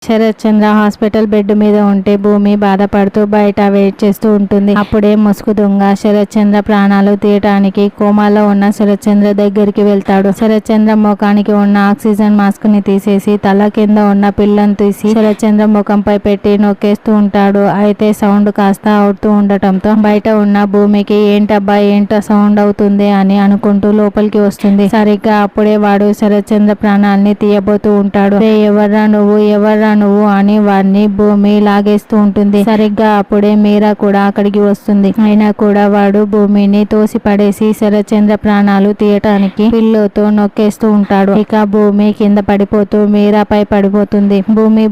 శరత్ చంద్ర hospital bed మీద ఉంటే భూమి బాధపడుతూ బయట వెయిట్ చేస్తూ ఉంటుంది. అప్పుడే ముసుగు దొంగ శరత్ చంద్ర ప్రాణాలు తీయటానికి కోమాలో ఉన్న శరత్ చంద్ర దగ్గరికి వెళ్తాడు. శరత్ చంద్ర ముఖానికి ఉన్న ఆక్సిజన్ మాస్క్ ని తీసేసి తల కింద ఉన్న పిల్లను తీసి శరత్ చంద్ర ముఖంపై పెట్టి నొక్కేస్తూ ఉంటాడు. అయితే సౌండ్ కాస్త అవుతూ ఉండటంతో బయట ఉన్న భూమికి ఏంటబ్బా ఏంటో సౌండ్ అవుతుంది అని అనుకుంటూ లోపలికి వస్తుంది. సరిగ్గా అప్పుడే వాడు శరత్ చంద్ర ప్రాణాలని తీయబోతూ ఉంటాడు. ఎవర్రా నువ్వు అని వాడిని భూమి లాగేస్తూ ఉంటుంది. సరిగ్గా అప్పుడే మీరా కూడా అక్కడికి వస్తుంది. అయినా కూడా వాడు భూమిని తోసి పడేసి శరత్ చంద్ర ప్రాణాలు తీయటానికి పిల్లోతో నొక్కేస్తూ ఉంటాడు. ఇక భూమి కింద పడిపోతూ మీరాపై పడిపోతుంది.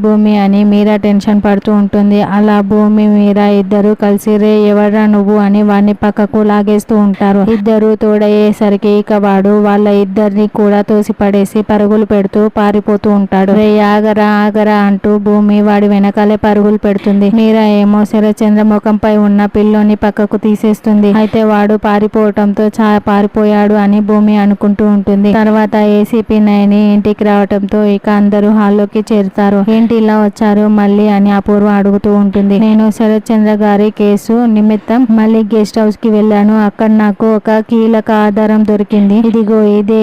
భూమి అని మీరా టెన్షన్ పడుతూ ఉంటుంది. అలా భూమి మీరా ఇద్దరు కలిసి ఎవర్రా నువ్వు అని వాడిని పక్కకు లాగేస్తూ ఉంటారు. ఇద్దరు తోడయ్యేసరికి ఇక వాడు వాళ్ళ ఇద్దరిని కూడా తోసి పడేసి పరుగులు పెడుతూ పారిపోతూ ఉంటాడు. ఆగరా అంటూ భూమి వాడి వెనకాలే పరుగులు పెడుతుంది. మీరా ఏమో శరత్ చంద్ర ముఖంపై ఉన్న పిల్లోని పక్కకు తీసేస్తుంది. అయితే వాడు పారిపోవటంతో పారిపోయాడు అని భూమి అనుకుంటూ ఉంటుంది. తర్వాత ఏసీపీ నయని ఇంటికి రావటంతో ఇక అందరూ హాల్లోకి చేరుతారు. ఏంటి ఇలా వచ్చారు మళ్ళీ అని అపూర్వ అడుగుతూ ఉంటుంది. నేను శరత్ చంద్ర గారి కేసు నిమిత్తం మళ్ళీ గెస్ట్ హౌస్ కి వెళ్ళాను. అక్కడ నాకు ఒక కీలక ఆధారం దొరికింది. ఇదిగో ఇదే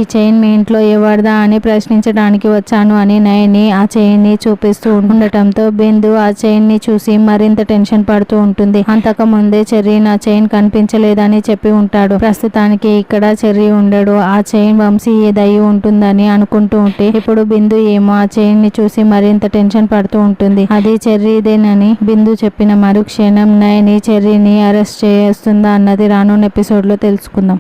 ఈ చైన్ మీ ఇంట్లో ఎవరిదా అని ప్రశ్నించడానికి వచ్చాను అని నయని ఆ చైన్ ని చూపిస్తూ ఉండటంతో బిందు ఆ చైన్ ని చూసి మరింత టెన్షన్ పడుతూ ఉంటుంది. అంతకు ముందే చెర్రీ నా చైన్ కనిపించలేదని చెప్పి ఉంటాడు. ప్రస్తుతానికి ఇక్కడ చెర్రీ ఉండడు. ఆ చైన్ వంశీ ఏదయ్యి ఉంటుందని అనుకుంటూ ఉంటే ఇప్పుడు బిందు ఏమో ఆ చైన్ ని చూసి మరింత టెన్షన్ పడుతూ ఉంటుంది. అది చెర్రీదేనని బిందు చెప్పిన మరుక్షణం నయని చెర్రీని అరెస్ట్ చేస్తుందా అన్నది రానున్న ఎపిసోడ్ లో తెలుసుకుందాం.